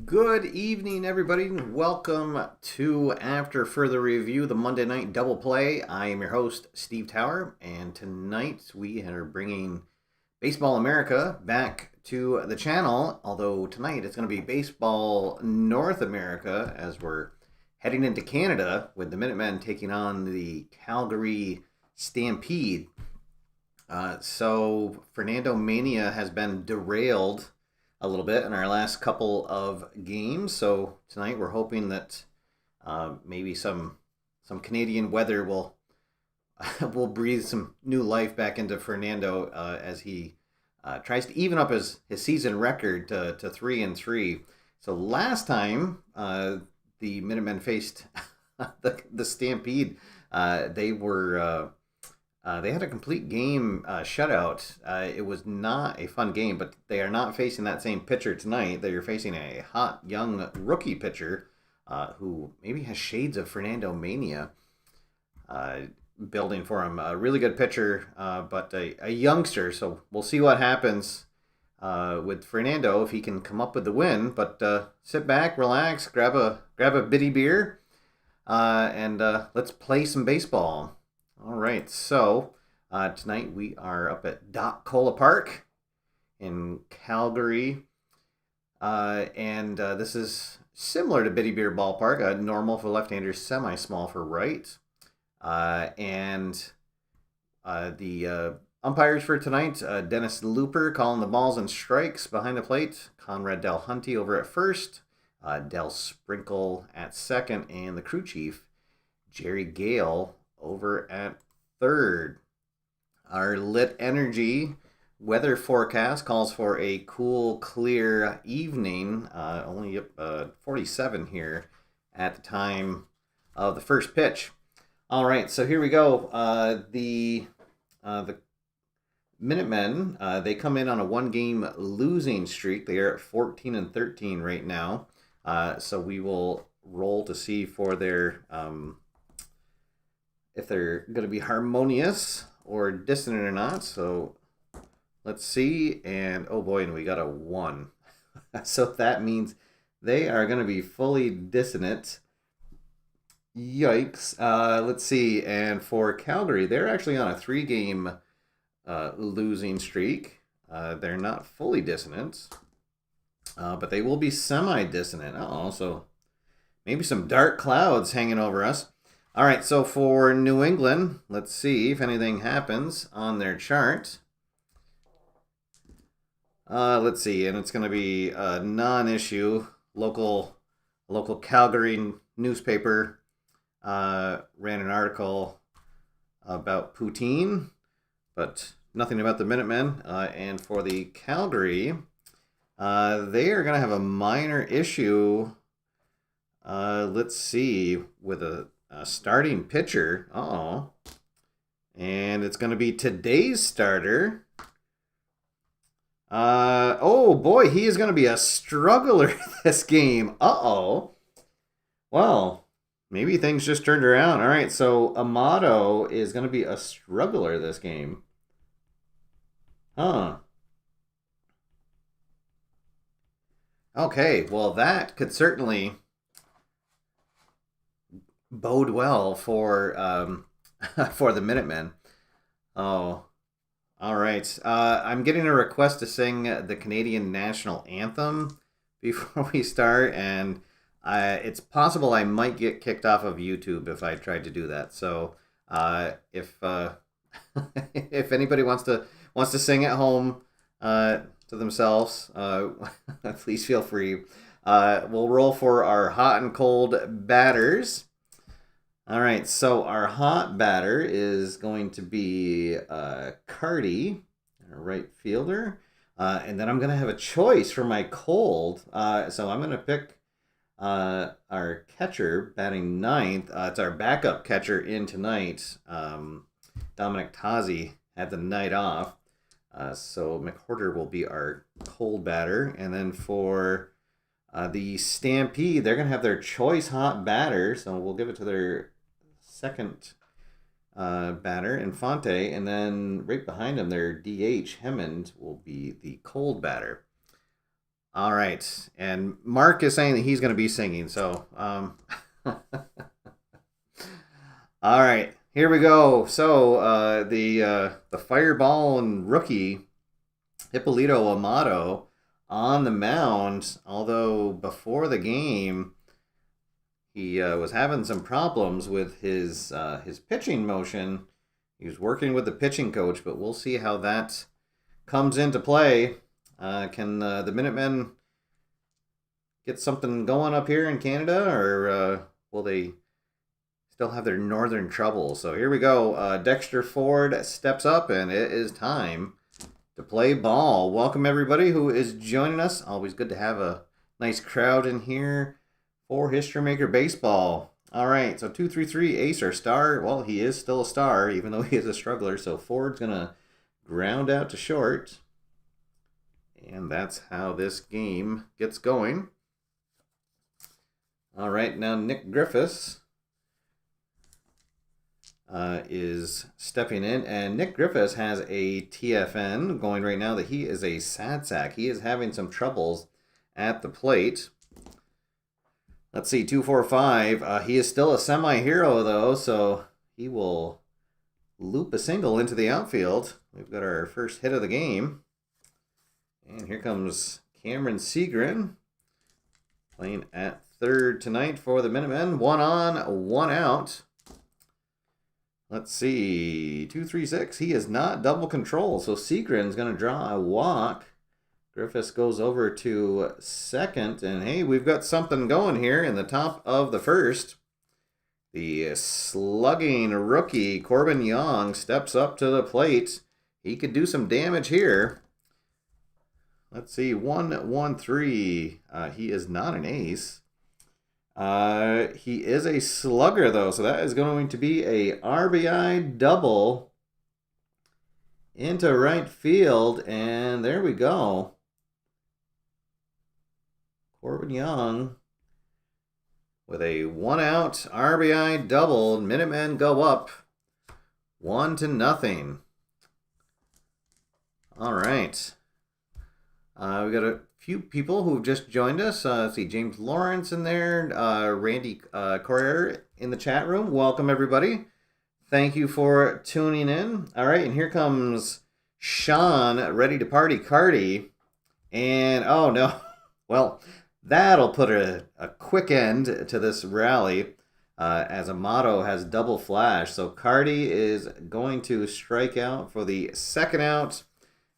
Good evening, everybody, and welcome to After Further Review, the Monday Night Double Play. I am your host, Steve Tower, and tonight we are bringing Baseball America back to the channel, although tonight it's going to be Baseball North America as we're heading into Canada with the Minutemen taking on the Calgary Stampede. So Fernandomania has been derailed a little bit in our last couple of games. So tonight we're hoping that maybe some Canadian weather will will breathe some new life back into Fernando as he tries to even up his season record to 3-3. So last time the Minutemen faced the Stampede, they had a complete game shutout. It was not a fun game, but they are not facing that same pitcher tonight. They are facing a hot, young rookie pitcher who maybe has shades of Fernandomania building for him. A really good pitcher, but a youngster. So we'll see what happens with Fernando if he can come up with the win. But sit back, relax, grab a bitty beer, and let's play some baseball. All right, so tonight we are up at Doc Cola Park in Calgary, and this is similar to Bitty Beer Ballpark, normal for left-handers, semi-small for right, and the umpires for tonight, Dennis Looper calling the balls and strikes behind the plate, Conrad Del Hunty over at first, Del Sprinkle at second, and the crew chief, Jerry Gale, over at third. Our Lit Energy weather forecast calls for a cool, clear evening, only 47 here at the time of the first pitch. All right, so here we go. The Minutemen, they come in on a one-game losing streak. They are at 14-13 right now. So we will roll to see for their if they're going to be harmonious or dissonant or not. So let's see. And oh boy, and we got a 1. So that means they are going to be fully dissonant. Yikes. Let's see. And for Calgary, they're actually on a 3-game losing streak. They're not fully dissonant, but they will be semi-dissonant. So maybe some dark clouds hanging over us. All right, so for New England, let's see if anything happens on their chart. Let's see, and it's going to be a non-issue. Local Calgary newspaper ran an article about poutine, but nothing about the Minutemen. And for the Calgary, they are going to have a minor issue. Let's see, with a starting pitcher. And it's going to be today's starter. Oh boy, he is going to be a struggler this game. Well, maybe things just turned around. All right, so Amato is going to be a struggler this game. Okay, well, that could certainly bode well for for the Minutemen. Oh, all right. I'm getting a request to sing the Canadian national anthem before we start, and it's possible I might get kicked off of YouTube if I tried to do that. So if if anybody wants to sing at home to themselves, please feel free. We'll roll for our hot and cold batters. All right, so our hot batter is going to be Cardi, our right fielder. And then I'm going to have a choice for my cold. So I'm going to pick our catcher batting ninth. It's our backup catcher in tonight. Dominic Tazi had the night off. So McWhorter will be our cold batter. And then for the Stampede, they're going to have their choice hot batter. So we'll give it to their second batter, Infante, and then right behind him, their DH, Hemmond, will be the cold batter. All right. And Mark is saying that he's going to be singing. So, all right. Here we go. So, the Fireball and rookie Hippolito Amato on the mound. Although before the game, he was having some problems with his pitching motion. He was working with the pitching coach, but we'll see how that comes into play. Can the Minutemen get something going up here in Canada, or will they still have their northern troubles? So here we go. Dexter Ford steps up, and it is time to play ball. Welcome everybody who is joining us. Always good to have a nice crowd in here for History Maker Baseball. All right, so 233 Ace or star. Well, he is still a star, even though he is a struggler. So Ford's gonna ground out to short. And that's how this game gets going. All right, now Nick Griffiths is stepping in. And Nick Griffiths has a TFN going right now that he is a sad sack. He is having some troubles at the plate. Let's see, 245. He is still a semi-hero, though, so he will loop a single into the outfield. We've got our first hit of the game. And here comes Cameron Segrin playing at third tonight for the Minutemen. 1 on, 1 out. Let's see, 236. He is not double control, so Segrin's going to draw a walk. Griffiths goes over to second, and hey, we've got something going here in the top of the first. The slugging rookie Corbin Young steps up to the plate. He could do some damage here. Let's see, 1-1-3. He is not an ace. He is a slugger, though, so that is going to be a RBI double into right field, and there we go. Corbin Young with a 1-out RBI double. Minutemen go up 1-0. All right. We got a few people who've just joined us. Let's see, James Lawrence in there, Randy Corrier in the chat room. Welcome, everybody. Thank you for tuning in. All right, and here comes Sean, ready to party Cardi. And, oh, no. Well, that'll put a quick end to this rally as Amato has double flash. So Cardi is going to strike out for the second out.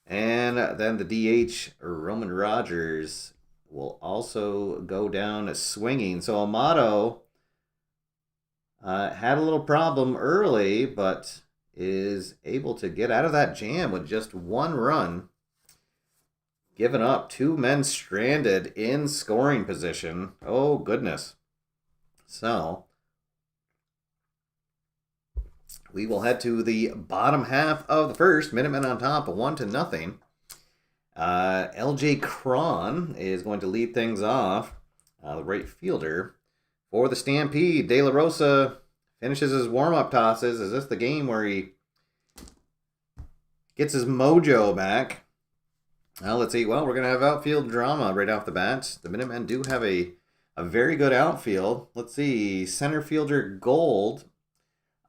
And then the DH, Roman Rogers, will also go down swinging. So Amato had a little problem early, but is able to get out of that jam with just 1 run. Given up, 2 men stranded in scoring position. Oh, goodness. So we will head to the bottom half of the first. Minutemen on top, 1-0. LJ Cron is going to lead things off. The right fielder for the Stampede. De La Rosa finishes his warm-up tosses. Is this the game where he gets his mojo back? Well, let's see. Well, we're going to have outfield drama right off the bat. The Minutemen do have a very good outfield. Let's see. Center fielder Gold.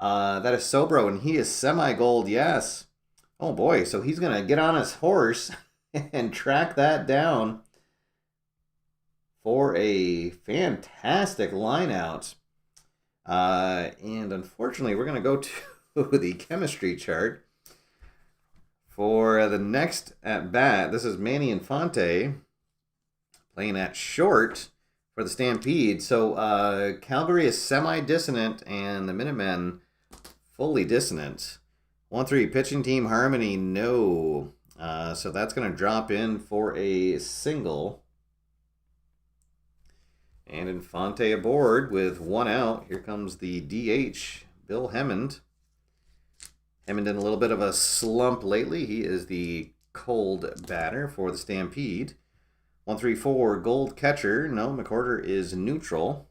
That is Sobro, and he is semi-gold, yes. Oh, boy. So he's going to get on his horse and track that down for a fantastic line-out. And unfortunately, we're going to go to the chemistry chart. For the next at-bat, this is Manny Infante playing at short for the Stampede. So Calgary is semi-dissonant, and the Minutemen fully dissonant. 1-3 pitching team harmony, no. So that's going to drop in for a single. And Infante aboard with 1 out. Here comes the DH, Bill Hemmond. Hemmond in a little bit of a slump lately. He is the cold batter for the Stampede. 1-3-4 gold catcher. No, McCorder is neutral.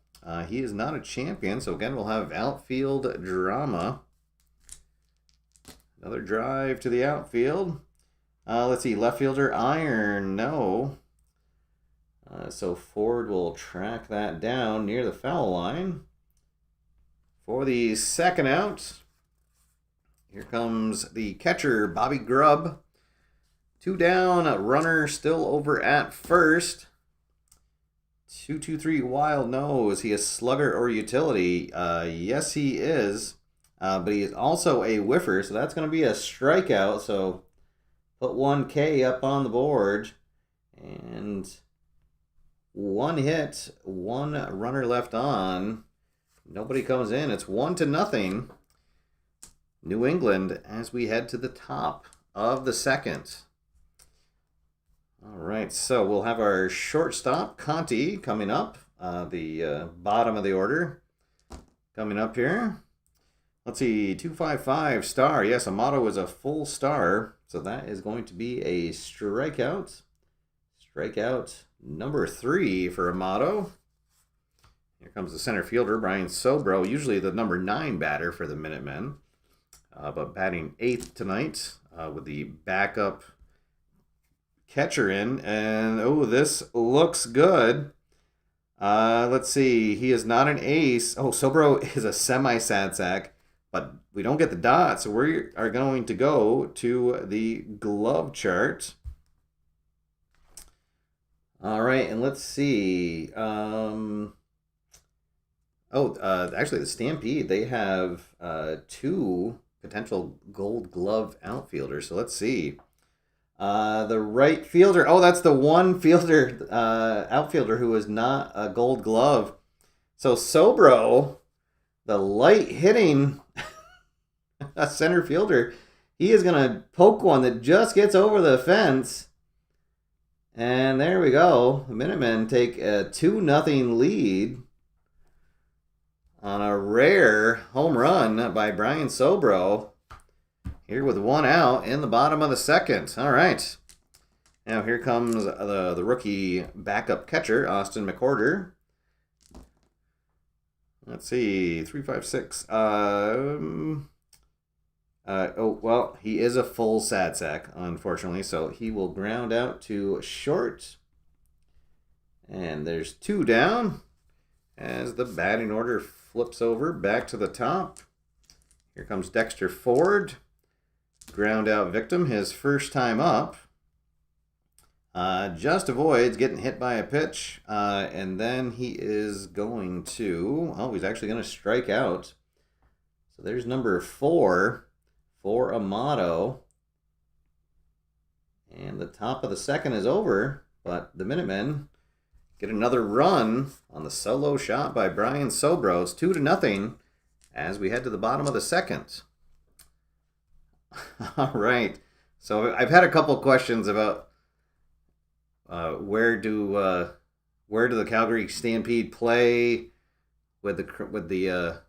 He is not a champion, so again, we'll have outfield drama. Another drive to the outfield. Let's see, left fielder Iron, no. So Ford will track that down near the foul line. For the second out, here comes the catcher, Bobby Grubb. 2 down, runner still over at first. 2-2-3 wild. No, is he a slugger or utility? Yes, he is. But he is also a whiffer, so that's going to be a strikeout. So put 1K up on the board. And 1 hit, 1 runner left on. Nobody comes in. It's 1-0. New England as we head to the top of the second. All right, so we'll have our shortstop, Conti, coming up. The bottom of the order coming up here. Let's see, 255 star. Yes, Amato is a full star, so that is going to be a strikeout. Strikeout number 3 for Amato. Here comes the center fielder, Brian Sobro, usually the number 9 batter for the Minutemen, but batting 8th tonight with the backup catcher in. And, oh, this looks good. Let's see. He is not an ace. Oh, Sobro is a semi-sad sack, but we don't get the dot, so we are going to go to the glove chart. All right, and let's see. Actually, the Stampede, they have 2 potential gold glove outfielders. So let's see. The right fielder. Oh, that's the one fielder, outfielder who is not a gold glove. So Sobro, the light hitting center fielder, he is going to poke one that just gets over the fence. And there we go. The Minutemen take a 2-0 lead on a rare home run by Brian Sobro. Here with 1 out in the bottom of the second. All right. Now here comes the rookie backup catcher, Austin McCorder. Let's see, 356. Oh, well, he is a full sad sack, unfortunately, so he will ground out to short. And there's 2 down as the batting order flips over back to the top. Here comes Dexter Ford. Ground out victim, his first time up. Just avoids getting hit by a pitch. And then he is going to... Oh, he's actually going to strike out. So there's number 4 for Amato. And the top of the second is over. But the Minutemen get another run on the solo shot by Brian Sobro. It's 2-0 as we head to the bottom of the second. All right. So I've had a couple questions about where do the Calgary Stampede play with the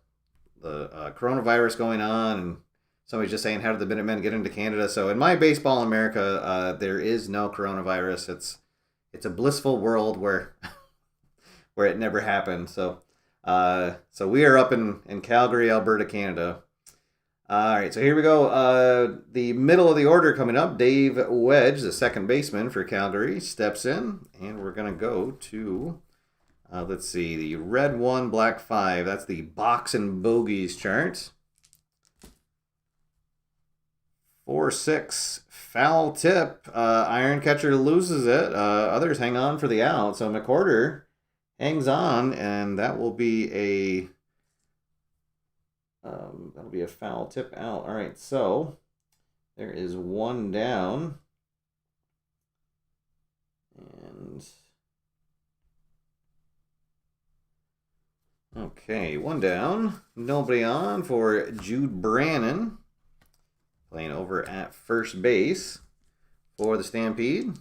coronavirus going on, and somebody's just saying, how did the Minutemen get into Canada? So in my baseball in America, there is no coronavirus. It's a blissful world where where it never happened. So we are up in Calgary, Alberta, Canada. All right, so here we go. The middle of the order coming up. Dave Wedge, the second baseman for Calgary, steps in, and we're going to go to, let's see, the red 1, black 5. That's the box and bogeys chart. 4-6, foul tip. Iron catcher loses it. Others hang on for the out. So McCorder hangs on, and that will be a... that'll be a foul tip out. All right, so there is 1 down. And okay, 1 down. Nobody on for Jude Brannon, playing over at first base for the Stampede.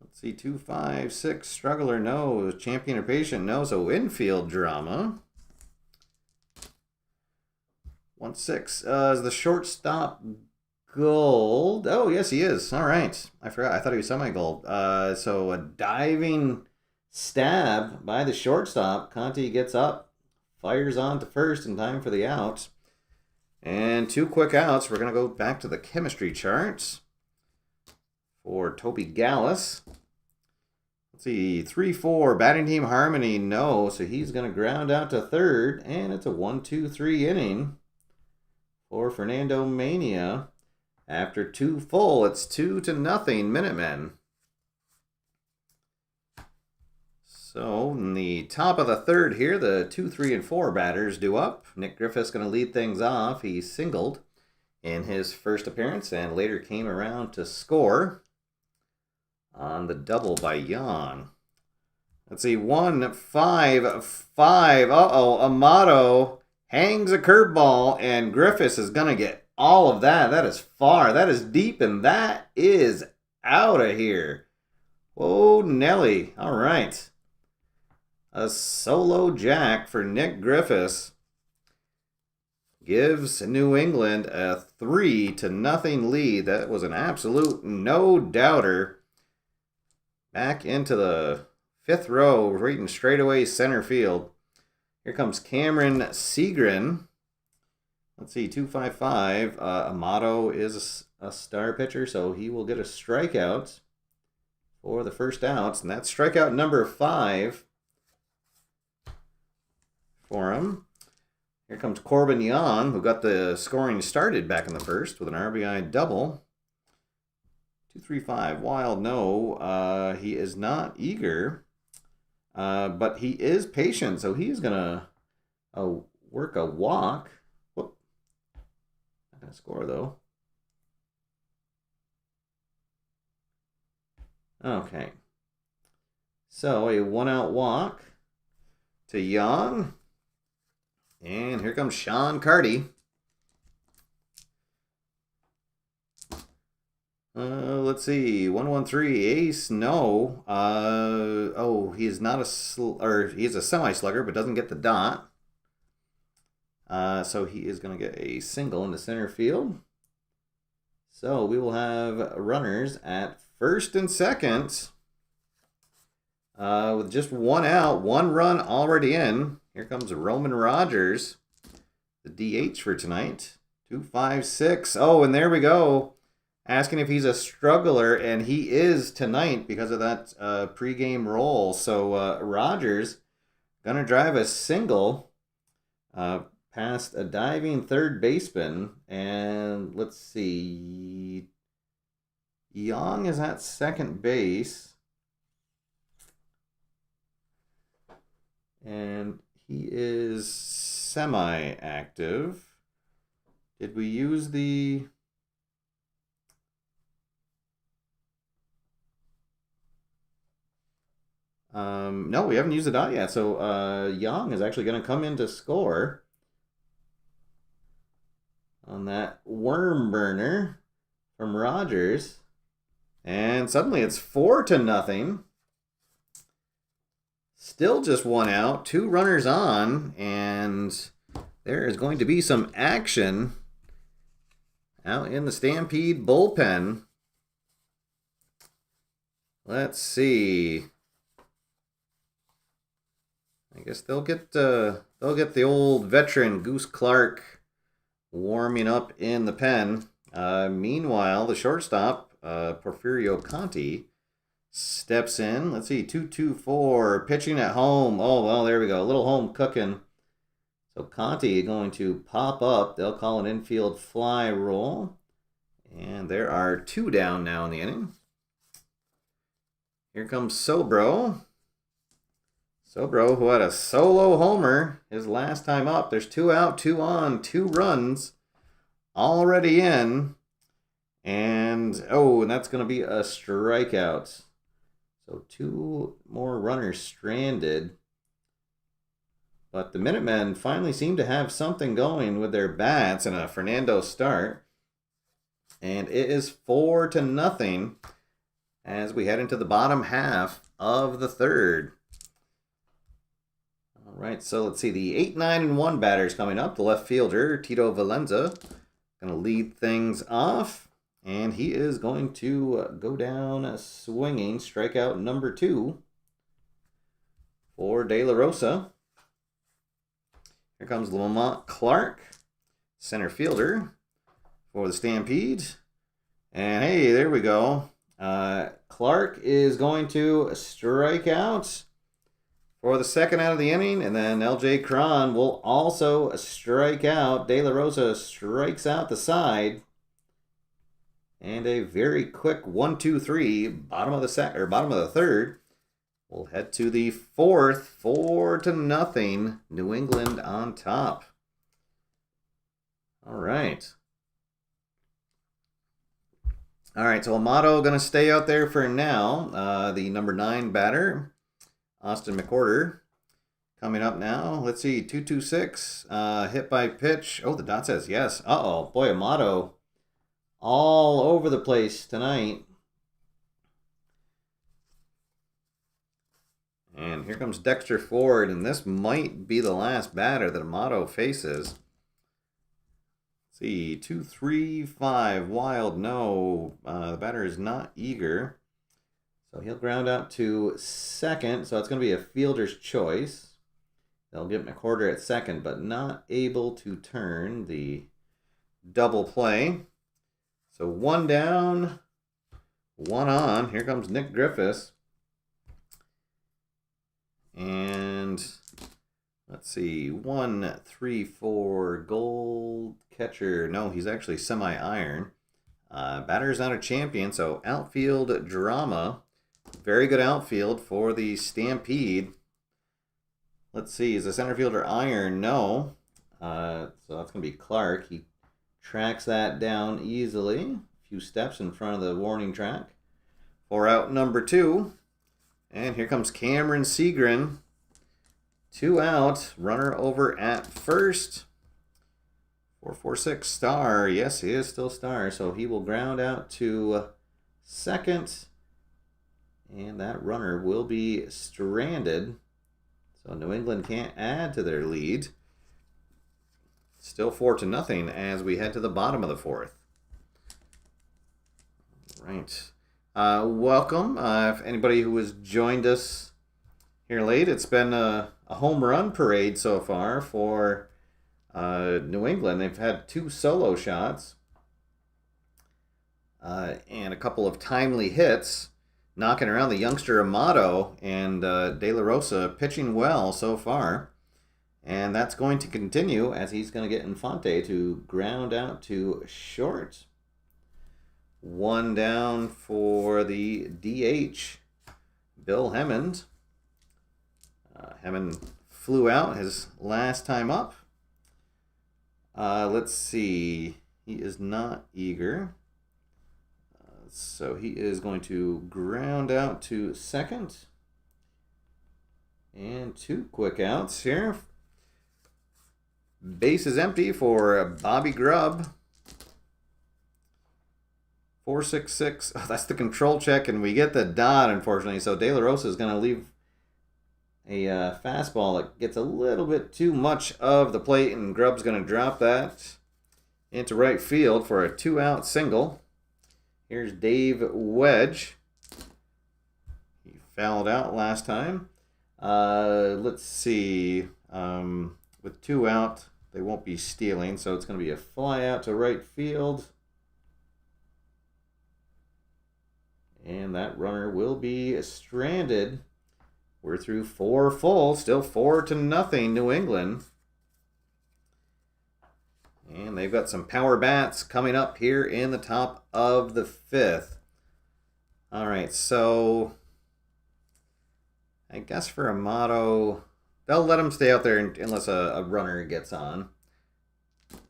Let's see, 2-5-6, struggler, no. Champion or patient, no. So infield drama. 1-6. Is the shortstop gold? Oh, yes, he is. All right. I forgot. I thought he was semi-gold. So a diving stab by the shortstop. Conti gets up, fires on to first in time for the out. And 2 quick outs. We're going to go back to the chemistry charts for Toby Gallus. Let's see, 3-4, batting team harmony, no. So he's going to ground out to third, and it's a 1-2-3 inning for Fernandomania. After 2 full, it's 2-0 Minutemen. So in the top of the third here, the 2, 3, and 4 batters due up. Nick Griffith's going to lead things off. He singled in his first appearance and later came around to score on the double by Jan. Let's see, 1, 5, 5. Uh-oh, Amato hangs a curveball, and Griffiths is going to get all of that. That is far. That is deep, and that is out of here. Whoa, Nelly. All right. A solo jack for Nick Griffiths gives New England a 3-0 lead. That was an absolute no-doubter. Back into the 5th row, right in straightaway center field. Here comes Cameron Segrin. Let's see, 255. Amato is a star pitcher, so he will get a strikeout for the first outs. And that's strikeout number 5 for him. Here comes Corbin Young, who got the scoring started back in the first with an RBI double. 2-3-5, wild no. He is not eager, but he is patient, so he's going to work a walk. Whoop. Not going to score, though. Okay. So a 1-out walk to Young. And here comes Sean Carty. Let's see, 1-1-3 ace. No. He is not he is a semi-slugger, but doesn't get the dot. So he is going to get a single into center field. So we will have runners at first and second, with just 1 out, 1 run already in. Here comes Roman Rogers, the DH for tonight. 2-5-6. Oh, and there we go. Asking if he's a struggler, and he is tonight because of that pregame roll. So Rogers gonna drive a single past a diving third baseman, and let's see, Young is at second base, and he is semi-active. Did we use the... no, we haven't used the dot yet. So Young is actually going to come in to score on that worm burner from Rogers. And suddenly it's 4-0. Still just 1 out, 2 runners on, and there is going to be some action out in the Stampede bullpen. Let's see. I guess they'll get the old veteran Goose Clark warming up in the pen. Meanwhile, the shortstop, Porfirio Conti, steps in. Let's see, 2-2-4, pitching at home. Oh, well, there we go. A little home cooking. So Conti going to pop up. They'll call an infield fly roll. And there are 2 down now in the inning. Here comes Sobro. Sobro, who had a solo homer his last time up. There's 2 out, 2 on, 2 runs already in. And that's going to be a strikeout. So 2 more runners stranded. But the Minutemen finally seem to have something going with their bats in a Fernando start. And it is 4-0 as we head into the bottom half of the third. All right, so let's see. The 8, 9, and 1 batters coming up. The left fielder, Tito Valenza, going to lead things off. And he is going to go down swinging. Strikeout number 2 for De La Rosa. Here comes Lamont Clark, center fielder for the Stampede. And hey, there we go. Clark is going to strike out for the second out of the inning, and then LJ Cron will also strike out. De La Rosa strikes out the side. And a very quick 1-2-3, bottom of the third. We'll head to the fourth, 4-0. New England on top. All right. All right, so Amato going to stay out there for now. The number 9 batter, Austin McWhorter, coming up now. Let's see, 2-2-6, hit by pitch. Oh, the dot says yes. Uh-oh, boy, Amato all over the place tonight. And here comes Dexter Ford, and this might be the last batter that Amato faces. Let's see, 2-3-5, wild, no. The batter is not eager. So he'll ground out to second, so it's going to be a fielder's choice. They'll get McWhorter at second, but not able to turn the double play. So 1 down, 1 on. Here comes Nick Griffiths. And let's see, 1-3-4 gold catcher. No, he's actually semi-iron. Batter's not a champion, so outfield drama. Very good outfield for the Stampede. Let's see, is the center fielder iron? No. So that's going to be Clark. He tracks that down easily. A few steps in front of the warning track. For out number 2. And here comes Cameron Segrin. 2 out. Runner over at first. 4-4-6 star. Yes, he is still star. So he will ground out to second. And that runner will be stranded. So New England can't add to their lead. Still 4-0 as we head to the bottom of the fourth. Right. Welcome. If anybody who has joined us here late, it's been a home run parade so far for New England. They've had 2 solo shots and a couple of timely hits, knocking around the youngster Amato, and De La Rosa pitching well so far. And that's going to continue as he's going to get Infante to ground out to short. 1 down for the DH, Bill Hemmond. Hemmond flew out his last time up. Let's see. He is not eager. So he is going to ground out to second. And 2 quick outs here. Base is empty for Bobby Grubb. 4-6-6. Oh, that's the control check, and we get the dot, unfortunately. So De La Rosa is going to leave a fastball that gets a little bit too much of the plate, and Grubb's going to drop that into right field for a 2-out single. Here's Dave Wedge. He fouled out last time. Let's see. With 2 out, they won't be stealing, so it's going to be a fly out to right field. And that runner will be stranded. We're through 4 full, still 4-0 New England. And they've got some power bats coming up here in the top of the 5th. All right, so I guess for Amato, they'll let him stay out there unless a runner gets on.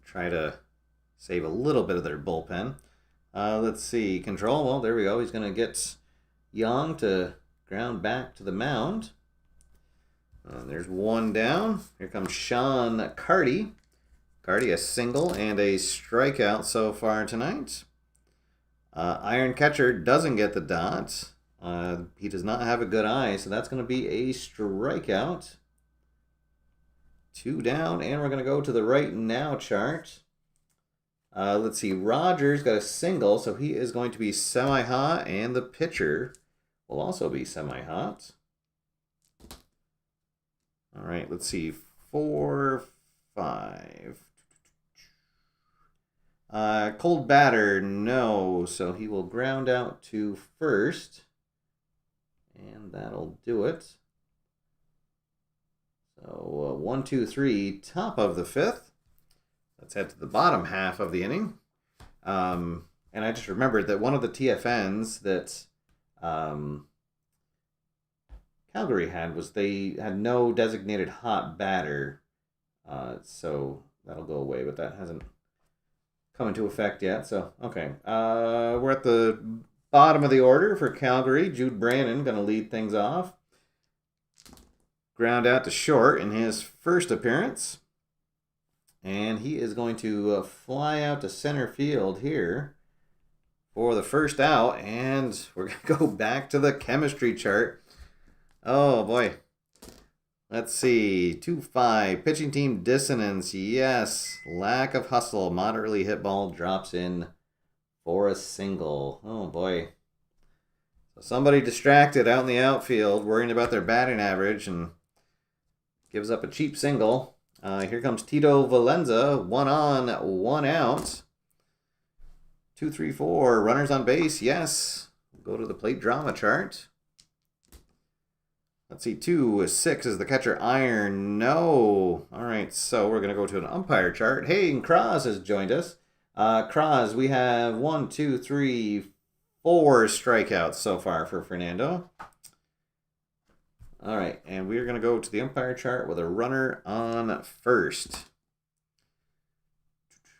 Try to save a little bit of their bullpen. Let's see. Control. Well, there we go. He's going to get Young to ground back to the mound. There's 1 down. Here comes Sean Carty. Carty, a single and a strikeout so far tonight. Iron Catcher doesn't get the dot. He does not have a good eye, so that's going to be a strikeout. 2 down, and we're going to go to the right now chart. Let's see, Rogers got a single, so he is going to be semi-hot, and the pitcher will also be semi-hot. All right, let's see, 4, 5, Cold batter, no. So he will ground out to first. And that'll do it. So 1, 2, 3, top of the fifth. Let's head to the bottom half of the inning. And I just remembered that one of the TFNs that Calgary had was they had no designated hot batter. So that'll go away, but that hasn't come into effect yet. So, okay. We're at the bottom of the order for Calgary. Jude Brannon going to lead things off. Ground out to short in his first appearance. And he is going to fly out to center field here for the first out. And we're going to go back to the chemistry chart. Oh, boy. Let's see. 2-5. Pitching team dissonance. Yes. Lack of hustle. Moderately hit ball drops in for a single. Oh, boy. So somebody distracted out in the outfield, worrying about their batting average, and gives up a cheap single. Here comes Tito Valenza. 1 on, 1 out. 2, 3, 4. Runners on base. Yes. Go to the plate drama chart. Let's see. 2, 6 is the catcher. Iron. No. All right. So we're going to go to an umpire chart. Hayden Cross has joined us. Cross, we have 1, 2, 3, 4 strikeouts so far for Fernando. All right, and we're going to go to the umpire chart with a runner on first.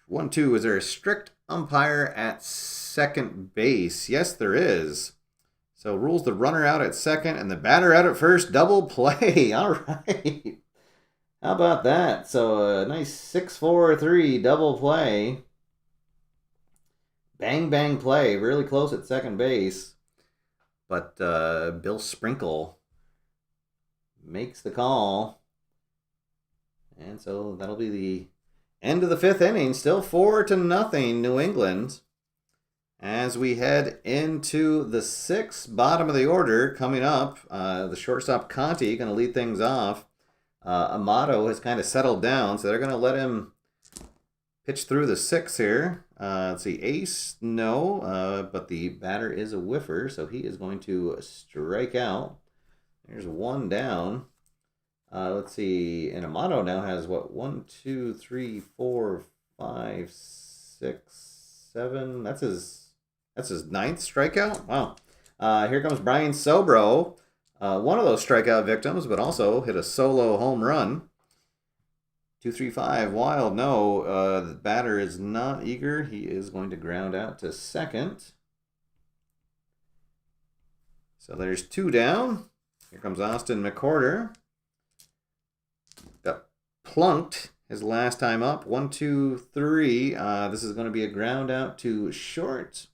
1, 2, is there a strict umpire at second base? Yes, there is. So rules the runner out at second and the batter out at first. Double play. All right. How about that? So a nice 6-4-3 double play. Bang, bang play. Really close at second base. But Bill Sprinkle makes the call. And so that'll be the end of the fifth inning. Still 4-0 New England. As we head into the sixth, bottom of the order, coming up, the shortstop Conti going to lead things off. Amato has kind of settled down, so they're going to let him pitch through the sixth here. Let's see, ace, no, but the batter is a whiffer, so he is going to strike out. There's 1 down. Let's see, and Amato now has what, 1, 2, 3, 4, 5, 6, 7. That's his 9th strikeout. Wow. Here comes Brian Sobro, one of those strikeout victims, but also hit a solo home run. 2, 3, 5. Wild. No, the batter is not eager. He is going to ground out to second. So there's 2 down. Here comes Austin McCorder. Got plunked his last time up. 1, 2, 3. This is going to be a ground out to short.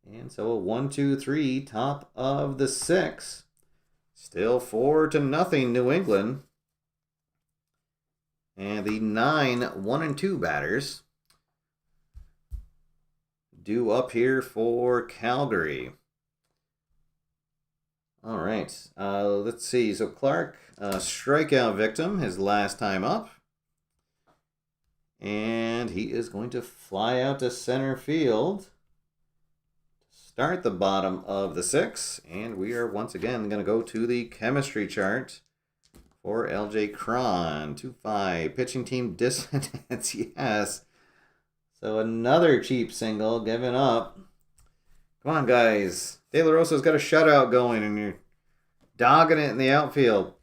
And so a 1, 2, 3, top of the 6th. Still 4-0 New England. And the 9, 1 and 2 batters due up here for Calgary. All right, let's see. So Clark, strikeout victim, his last time up. And he is going to fly out to center field. Start the bottom of the 6th. And we are once again going to go to the chemistry chart for LJ Cron. 2-5. Pitching team dissonance. Yes. So another cheap single given up. Come on, guys. De La Rosa's got a shutout going, and you're dogging it in the outfield.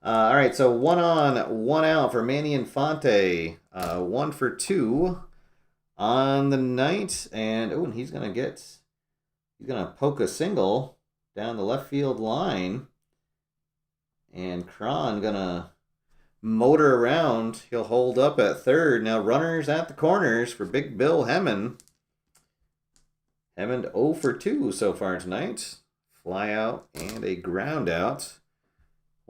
All right, so 1 on, 1 out for Manny Infante. 1 for 2 on the night. And, oh, and he's going to poke a single down the left field line. And Cron going to motor around. He'll hold up at third. Now runners at the corners for Big Bill Hemmond. Hemmond 0 for 2 so far tonight. Fly out and a ground out.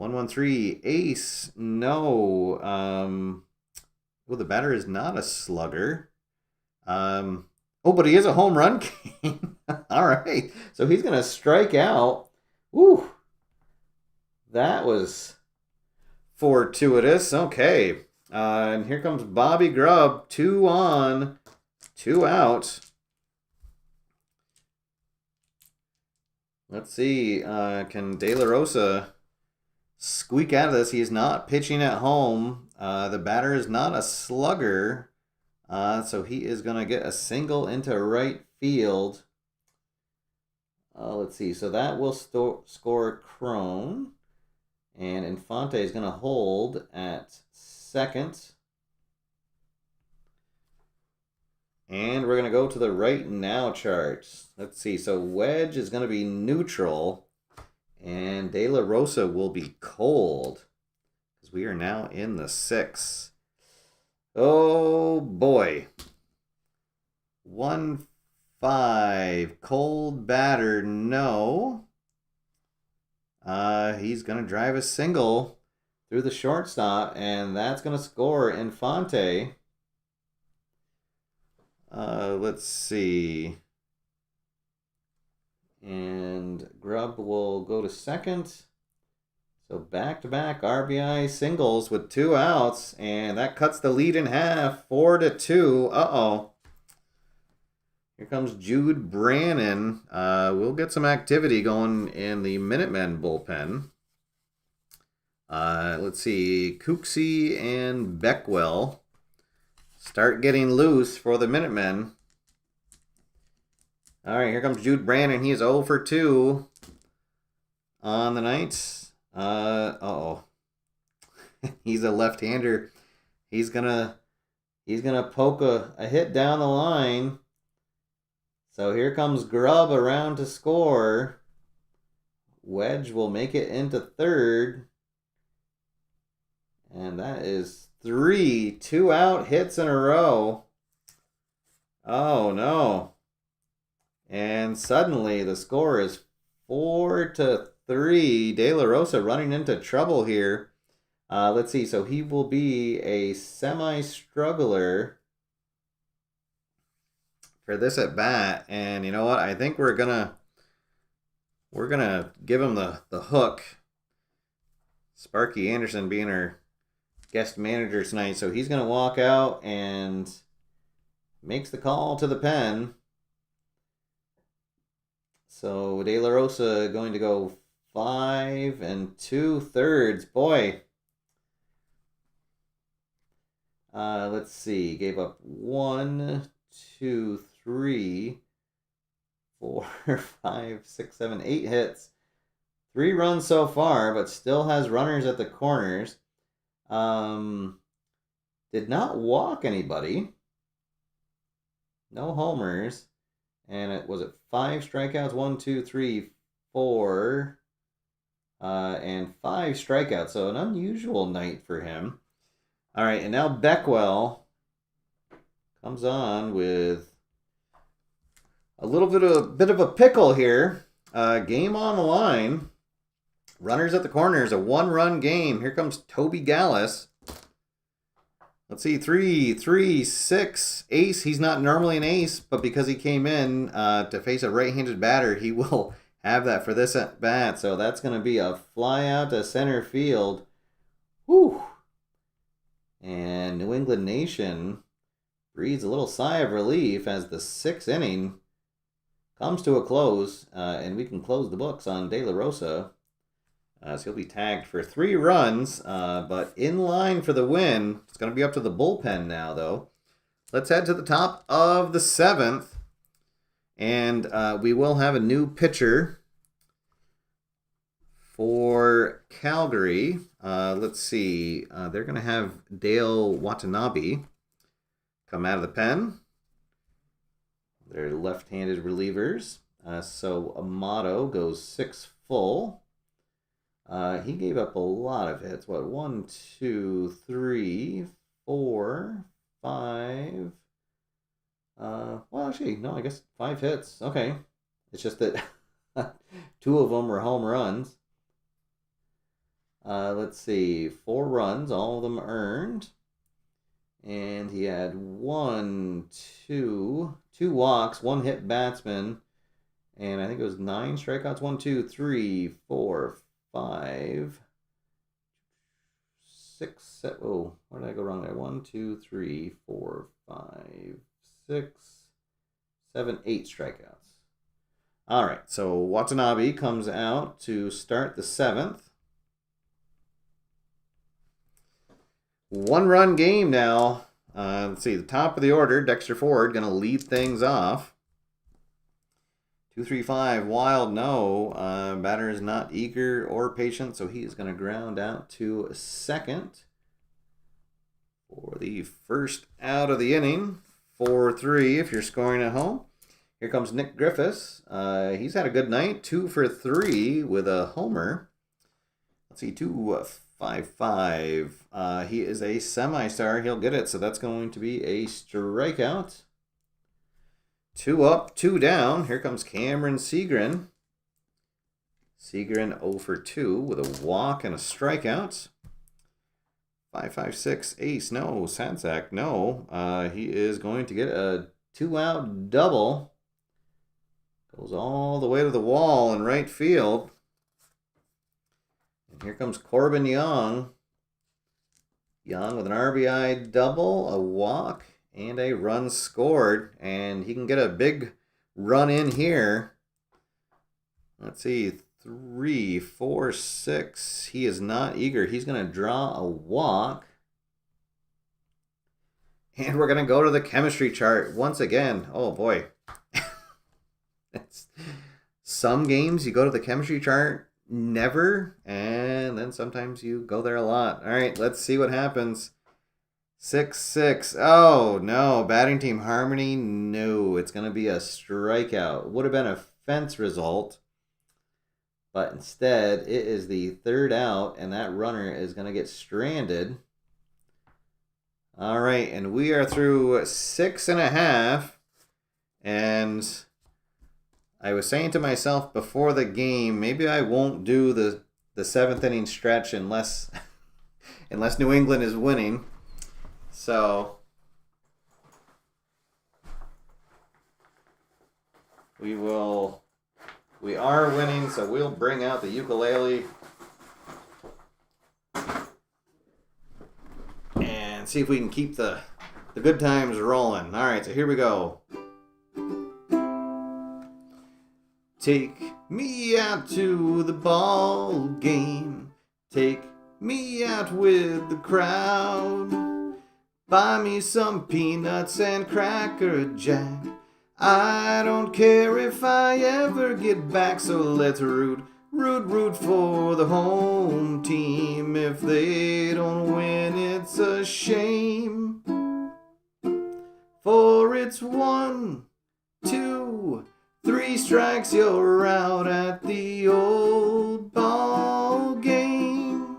1-1-3, ace, no. Well, the batter is not a slugger. But he is a home run king. All right, so he's going to strike out. Woo. That was fortuitous. Okay. And here comes Bobby Grubb. 2 on, 2 out. Let's see. Can De La Rosa squeak out of this? He is not pitching at home. The batter is not a slugger. So he is going to get a single into right field. Let's see. So that will score Crone. And Infante is going to hold at second. And we're going to go to the right now charts. Let's see. So Wedge is going to be neutral. And De La Rosa will be cold. Because we are now in the 6th. Oh boy. 1-5. Cold batter, no. He's going to drive a single through the shortstop, and that's going to score Infante. Let's see. And Grubb will go to second. So back-to-back RBI singles with 2 outs, and that cuts the lead in half, 4-2. Uh-oh. Here comes Jude Brannon. We'll get some activity going in the Minutemen bullpen. Let's see. Cooksey and Beckwell start getting loose for the Minutemen. All right, here comes Jude Brannon. He is 0 for 2 on the night. Uh-oh. He's a left-hander. He's gonna poke a hit down the line. So here comes Grubb around to score. Wedge will make it into third. And that is 3 2-out hits in a row. Oh, no. And suddenly the score is 4-3. De La Rosa running into trouble here. Let's see. So he will be a semi-struggler for this at bat. And you know what? I think we're gonna give him the hook. Sparky Anderson being our guest manager tonight. So he's gonna walk out and makes the call to the pen. So De La Rosa going to go 5 2/3. Boy. Let's see. Gave up 1, 2, 3, 4, 5, 6, 7, 8 hits. 3 runs so far, but still has runners at the corners. Did not walk anybody. No homers. And it was 5 strikeouts, 1, 2, 3, 4, and 5 strikeouts. So an unusual night for him. All right, and now Beckwell comes on with a little bit of a pickle here. Game on the line. Runners at the corners, a 1-run game. Here comes Toby Gallus. Let's see, 3, 6, ace. He's not normally an ace, but because he came in to face a right-handed batter, he will have that for this at bat. So that's going to be a fly out to center field. Whew. And New England Nation breathes a little sigh of relief as the 6th inning comes to a close, and we can close the books on De La Rosa. So he'll be tagged for 3 runs, but in line for the win. It's going to be up to the bullpen now, though. Let's head to the top of the 7th, and we will have a new pitcher for Calgary. Let's see. They're going to have Dale Watanabe come out of the pen. They're left-handed relievers. So Amato goes 6 full. He gave up a lot of hits. What? 1, 2, 3, 4, 5. Well, actually, no, I guess 5 hits. Okay. It's just that 2 of them were home runs. Let's see. 4 runs, all of them earned. And he had 2 walks, 1 hit batsman. And I think it was 9 strikeouts. 1, 2, 3, 4, 5, 6, 7. Oh, where did I go wrong there? 1, 2, 3, 4, 5, 6, 7, 8 strikeouts. All right, so Watanabe comes out to start the 7th. 1-run game now. Let's see, the top of the order, Dexter Ford going to lead things off. 2-3-5, wild, no. Batter is not eager or patient, so he is going to ground out to second for the first out of the inning. 4-3 if you're scoring at home. Here comes Nick Griffiths. He's had a good night. 2 for 3 with a homer. Let's see, 2-5-5. He is a semi-star. He'll get it, so that's going to be a strikeout. 2 up, 2 down. Here comes Cameron Segrin. Segrin 0 for 2 with a walk and a strikeout. 5-5-6 ace. No. Sansak. No. He is going to get a 2-out double. Goes all the way to the wall in right field. And here comes Corbin Young. Young with an RBI double, a walk, and a run scored. And he can get a big run in here. Let's see. 3, 4, 6. He is not eager. He's going to draw a walk. And we're going to go to the chemistry chart once again. Oh, boy. Some games you go to the chemistry chart, never. And then sometimes you go there a lot. All right, let's see what happens. 6-6. Oh, no. Batting team harmony? No. It's going to be a strikeout. Would have been a fence result. But instead, it is the third out, and that runner is going to get stranded. All right, and we are through 6.5. And I was saying to myself before the game, maybe I won't do the 7th inning stretch unless New England is winning. So we are winning, so we'll bring out the ukulele and see if we can keep the good times rolling. All right, so here we go. Take me out to the ball game. Take me out with the crowd. Buy me some peanuts and Cracker Jack. I don't care if I ever get back, so let's root for the home team. If they don't win, it's a shame. For it's 1, 2, 3 strikes, you're out at the old ball game.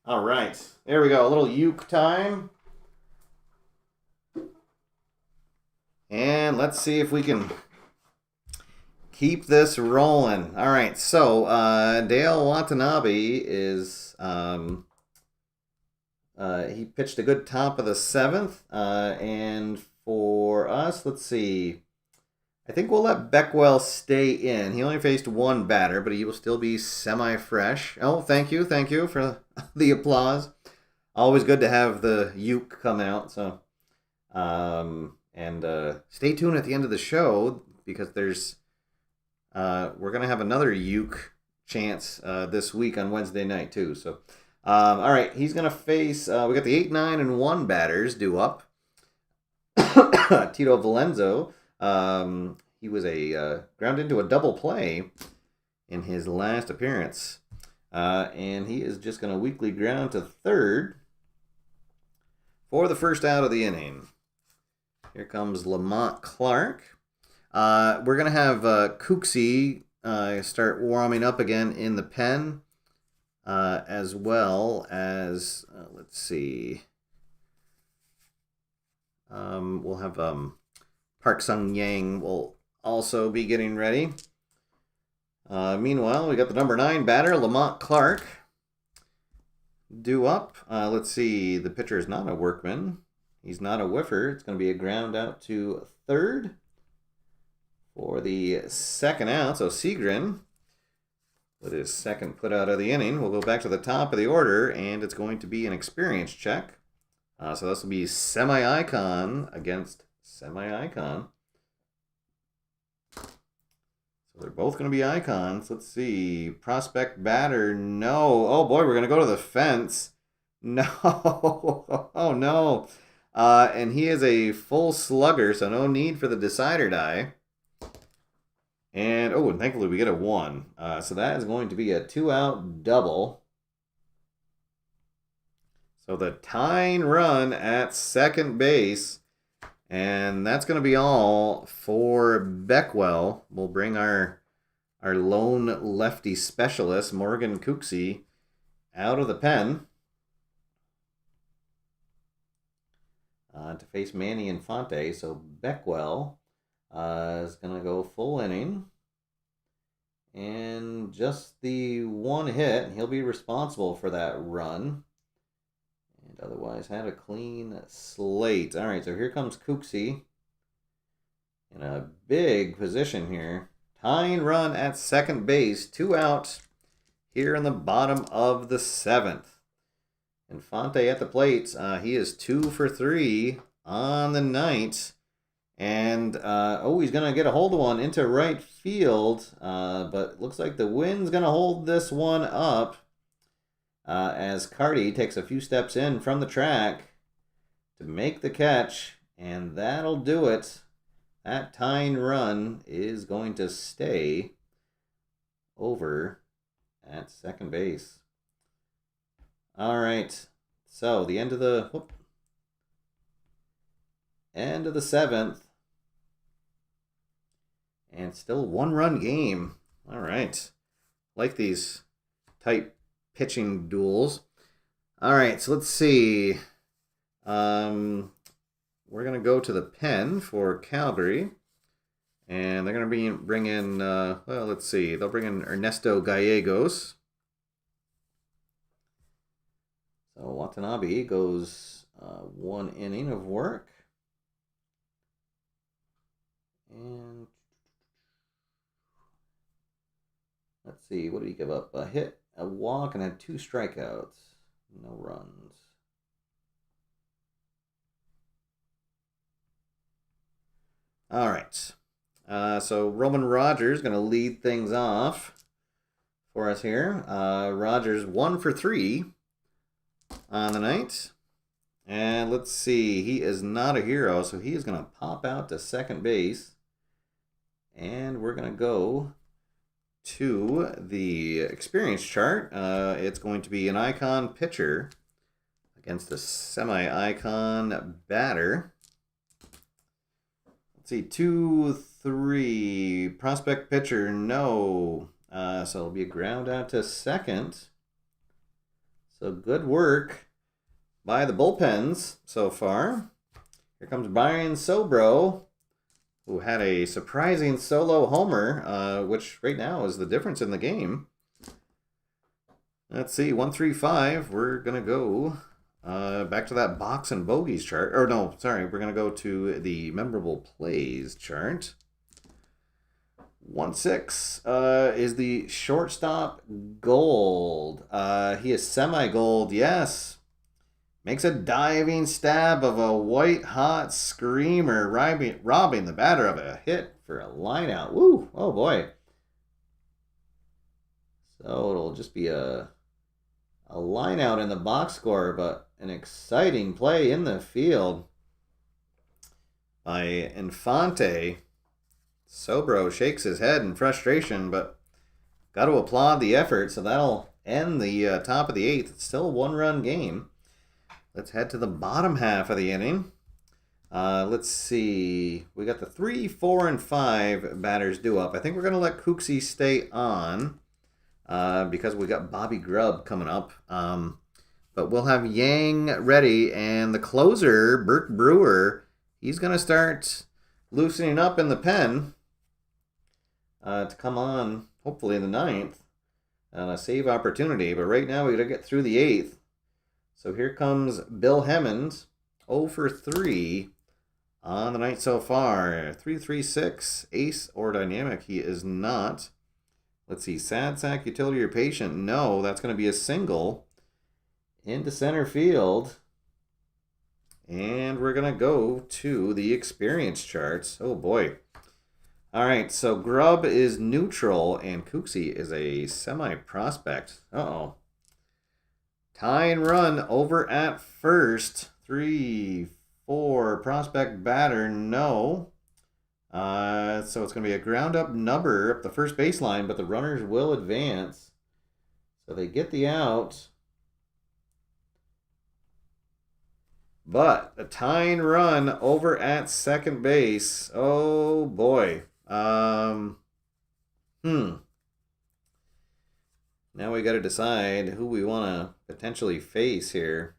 All right, there we go. A little uke time. And let's see if we can keep this rolling. All right, so Dale Watanabe is he pitched a good top of the 7th, and for us, let's see. I think we'll let Beckwell stay in. He only faced 1 batter, but he will still be semi-fresh. Oh, thank you for the applause. Always good to have the uke come out. So, stay tuned at the end of the show because there's we're gonna have another uke chance this week on Wednesday night too. So, all right, he's gonna face. We got the 8, 9, and 1 batters due up. Tito Valenzo. He was ground into a double play in his last appearance. And he is just going to weakly ground to third for the first out of the inning. Here comes Lamont Clark. We're going to have Cooksey start warming up again in the pen, as well as, let's see, we'll have Park Sung-yang will also be getting ready. Meanwhile, we got the number 9 batter, Lamont Clark, due up. Let's see, the pitcher is not a workman. He's not a whiffer. It's going to be a ground out to third for the second out. So Segrin With his second put out of the inning, we'll go back to the top of the order, and it's going to be an experience check. So this will be Semi-Icon against Semi-Icon. So they're both going to be icons. Let's see. Prospect batter, no. Oh boy, we're going to go to the fence. No. Oh no. And he is a full slugger, so no need for the decider die. And, oh, and thankfully we get a 1. So that is going to be a 2-out double. So the tying run at second base. And that's going to be all for Beckwell. We'll bring our lone lefty specialist, Morgan Cooksey, out of the pen to face Manny Infante. So Beckwell is going to go full inning. And just the 1 hit, he'll be responsible for that run. And otherwise had a clean slate. All right, so here comes Cooksey in a big position here. Tying run at second base, 2 out here in the bottom of the 7th. Infante at the plate. He is 2 for 3 on the night. And, he's going to get a hold of one into right field. But looks like the wind's going to hold this one up. As Carty takes a few steps in from the track to make the catch, and that'll do it. That tying run is going to stay over at second base. All right, so the end of the 7th, and still 1-run game. All right, like these tight pitching duels. All right, so let's see. We're going to go to the pen for Calgary. And they're going to bring in, let's see. They'll bring in Ernesto Gallegos. So Watanabe goes 1 inning of work. And let's see, what did he give up? A hit, a walk, and had 2 strikeouts. No runs. All right. So Roman Rogers going to lead things off for us here. Rogers 1 for 3 on the night. And let's see. He is not a hero, so he is going to pop out to second base. And we're going to go to the experience chart. It's going to be an icon pitcher against a semi-icon batter. Let's see, 2, 3. Prospect pitcher, no. So it'll be a ground out to second. So good work by the bullpens so far. Here comes Brian Sobro, who had a surprising solo homer, which right now is the difference in the game. Let's see, 1, 3, 5. We're going to go back to that box and bogeys chart. Or no, sorry, we're going to go to the memorable plays chart. 1, 6 is the shortstop gold. He is semi-gold, yes. Makes a diving stab of a white-hot screamer, robbing the batter of a hit for a line-out. Woo! Oh, boy. So it'll just be a line-out in the box score, but an exciting play in the field by Infante. Sobro shakes his head in frustration, but got to applaud the effort, so that'll end the top of the 8th. It's still a 1-run game. Let's head to the bottom half of the inning. Let's see. We got the 3, 4, and 5 batters due up. I think we're going to let Cooksey stay on because we got Bobby Grubb coming up. But we'll have Yang ready, and the closer, Bert Brewer, he's going to start loosening up in the pen to come on, hopefully in the 9th, on a save opportunity. But right now we got to get through the 8th. So here comes Bill Hemmons, 0 for 3 on the night so far. 3-3-6, ace or dynamic. He is not. Let's see. Sad sack, utility, or patient. No, that's going to be a single into center field. And we're going to go to the experience charts. Oh, boy. All right, so Grubb is neutral, and Kooksy is a semi-prospect. Uh-oh. Tie and run over at first. 3, 4. Prospect batter, no. So it's going to be a ground-up number up the first baseline, but the runners will advance. So they get the out. But a tying run over at second base. Oh, boy. Now we got to decide who we want to potentially face here.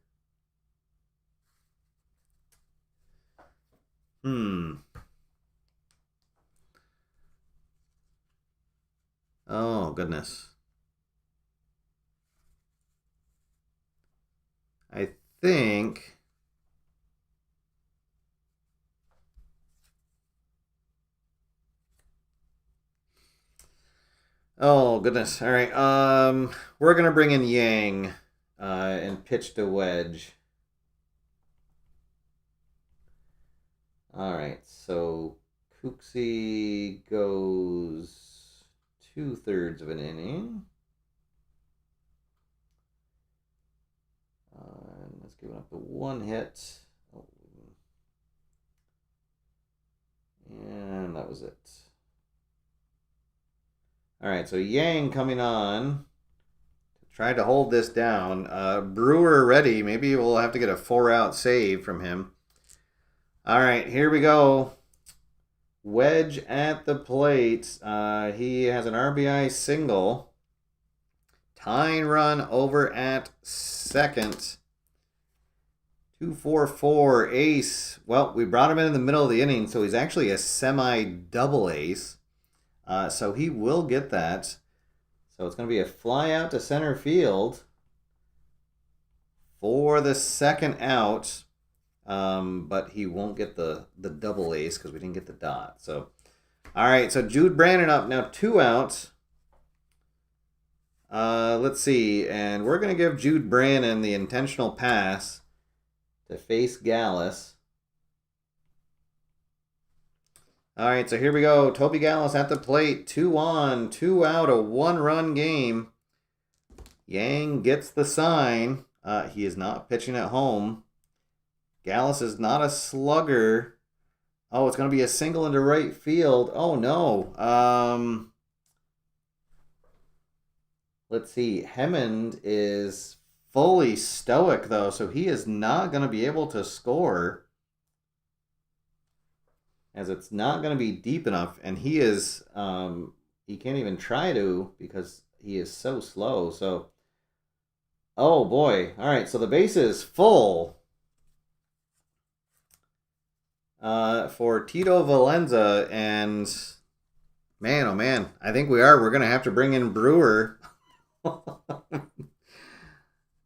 Oh, goodness. I think... Oh, goodness. All right. We're going to bring in Yang and pitch to Wedge. All right. So Kooksy goes 2/3 of an inning. And let's give up the one hit. Oh. And that was it. All right, so Yang coming on. Tried to hold this down. Brewer ready. Maybe we'll have to get a 4-out save from him. All right, here we go. Wedge at the plate. He has an RBI single. Tying run over at second. 2-4-4 ace. Well, we brought him in the middle of the inning, so he's actually a semi-double ace. So he will get that. So it's going to be a fly out to center field for the second out. But he won't get the double ace because we didn't get the dot. So, all right. So Jude Brandon up now, 2 outs. Let's see. And we're going to give Jude Brandon the intentional pass to face Gallus. All right, so here we go. Toby Gallus at the plate. 2 on, 2 out, a 1-run game. Yang gets the sign. He is not pitching at home. Gallus is not a slugger. Oh, it's going to be a single into right field. Oh, no. Let's see. Hammond is fully stoic, though, so he is not going to be able to score, as it's not going to be deep enough, and he is, he can't even try to because he is so slow. So, oh boy. All right, so the base is full for Tito Valenza, and man, oh man, I think we're going to have to bring in Brewer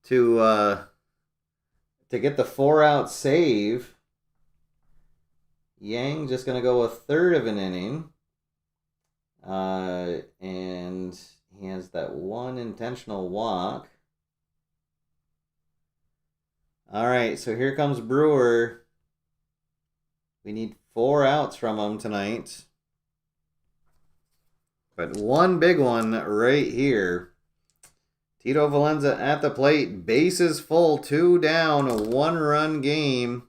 to get the 4-out save. Yang just going to go 1/3 of an inning. And he has that one intentional walk. All right, so here comes Brewer. We need 4 outs from him tonight. But one big one right here. Tito Valenza at the plate. Bases full, 2 down, a 1-run game.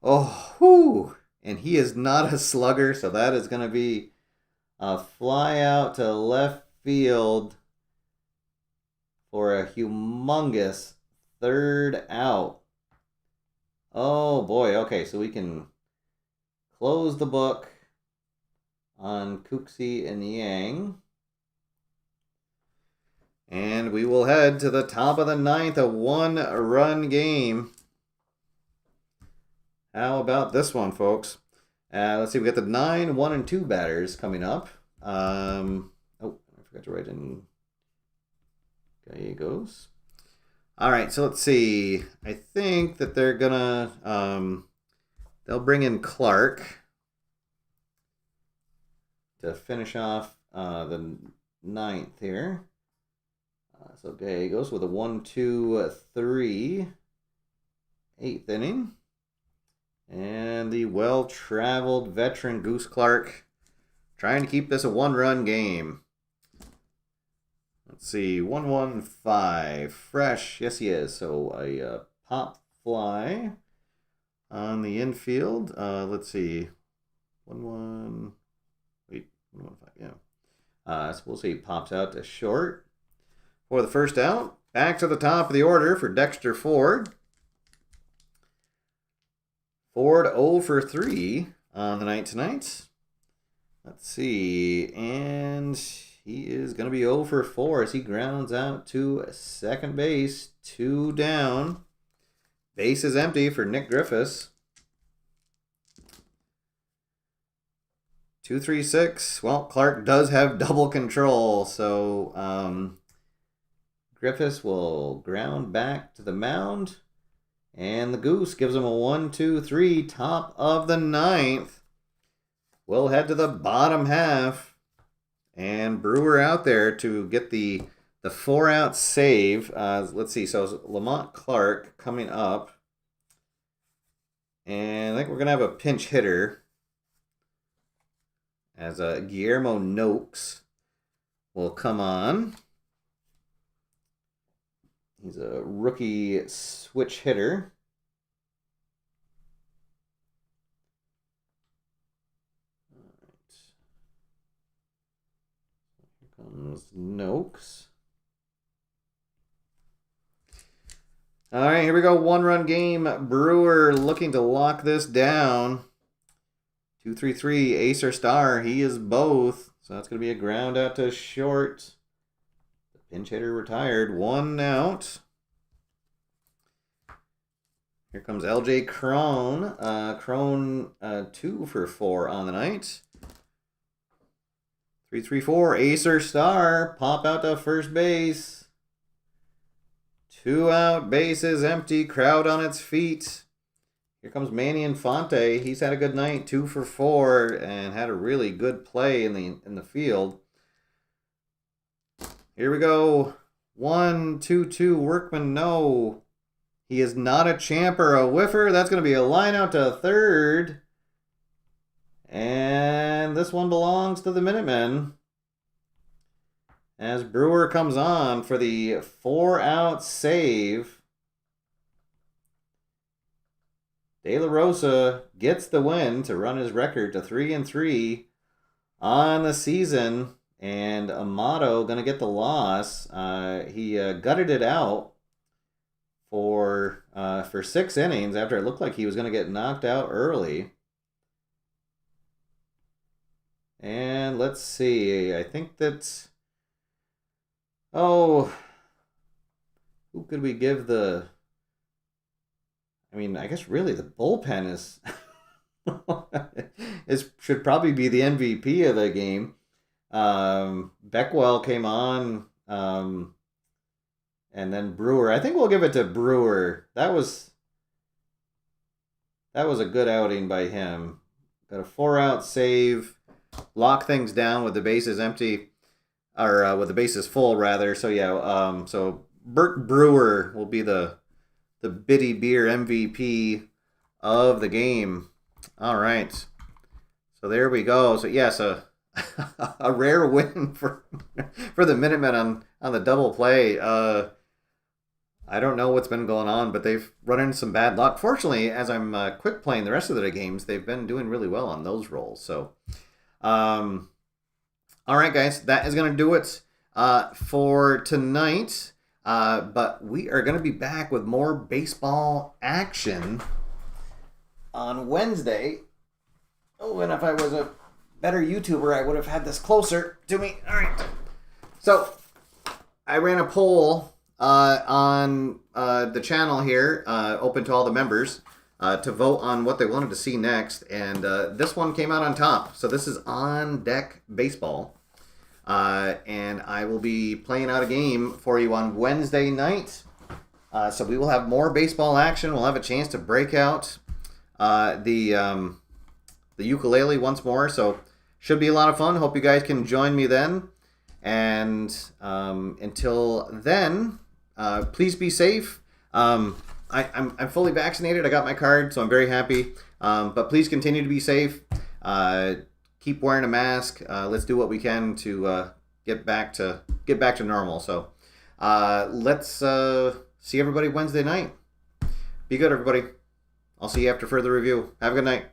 Oh, whew. And he is not a slugger, so that is going to be a fly out to left field for a humongous 3rd out. Oh, boy. Okay, so we can close the book on Kooksy and Yang. And we will head to the top of the 9th, a 1-run game. How about this one, folks? Let's see, we got the 9, 1, and 2 batters coming up. Oh, I forgot to write in Gallegos. All right, so let's see. I think that they're gonna they'll bring in Clark to finish off the ninth here. So okay, goes with a 1, 2, 3. 8th inning. And the well-traveled veteran Goose Clark trying to keep this a one-run game. Let's see, 1-1-5. Fresh, yes he is. So a pop fly on the infield. Let's see, 1-1. Wait, 1-1-5. Yeah. Suppose he pops out to short for the first out. Back to the top of the order for Dexter Ford. Ford 0 for 3 on the night tonight. Let's see, and he is going to be 0 for 4 as he grounds out to second base. 2 down. Base is empty for Nick Griffiths. 2-3-6. Well, Clark does have double control, so Griffiths will ground back to the mound. And the Goose gives him a 1-2-3, top of the ninth. We'll head to the bottom half. And Brewer out there to get the 4-out save. Let's see, so Lamont Clark coming up. And I think we're going to have a pinch hitter. As Guillermo Noakes will come on. He's a rookie switch hitter. All right. Here comes Noakes. All right, here we go. One-run game. Brewer looking to lock this down. 2-3-3, ace or star. He is both. So that's going to be a ground out to short. Pinch hitter retired. 1 out. Here comes LJ Crone. Crone 2 for 4 on the night. 3-3-4. Ace or star. Pop out to first base. 2 out. Bases empty. Crowd on its feet. Here comes Manny Infante. He's had a good night. 2 for 4 and had a really good play in the field. Here we go. 1-2-2. Workman, no. He is not a champer. A whiffer. That's going to be a line out to third. And this one belongs to the Minutemen. As Brewer comes on for the 4-out save. De La Rosa gets the win to run his record to 3-3 on the season. And Amato going to get the loss. He gutted it out for 6 innings after it looked like he was going to get knocked out early. And let's see. I think that's... Oh, who could we give the... I mean, I guess really the bullpen should probably be the MVP of the game. Beckwell came on, and then Brewer. I think we'll give it to Brewer. That was a good outing by him. Got a 4-out save, lock things down with the bases empty, or with the bases full rather. So yeah, so Bert Brewer will be the Biddy Beer MVP of the game. All right, so there we go. So yes, a rare win for the Minutemen on the double play. I don't know what's been going on, but they've run into some bad luck. Fortunately, as I'm quick playing the rest of the games, they've been doing really well on those rolls. So, all right, guys, that is going to do it for tonight. But we are going to be back with more baseball action on Wednesday. Oh, and if I was a better YouTuber, I would have had this closer to me. All right. So I ran a poll on the channel here, open to all the members, to vote on what they wanted to see next. And this one came out on top. So this is On Deck Baseball. And I will be playing out a game for you on Wednesday night. So we will have more baseball action. We'll have a chance to break out the ukulele once more. So should be a lot of fun. Hope you guys can join me then. And until then, please be safe. I'm fully vaccinated. I got my card, so I'm very happy. But please continue to be safe. Keep wearing a mask. Let's do what we can to get back to normal. So let's see everybody Wednesday night. Be good, everybody. I'll see you after further review. Have a good night.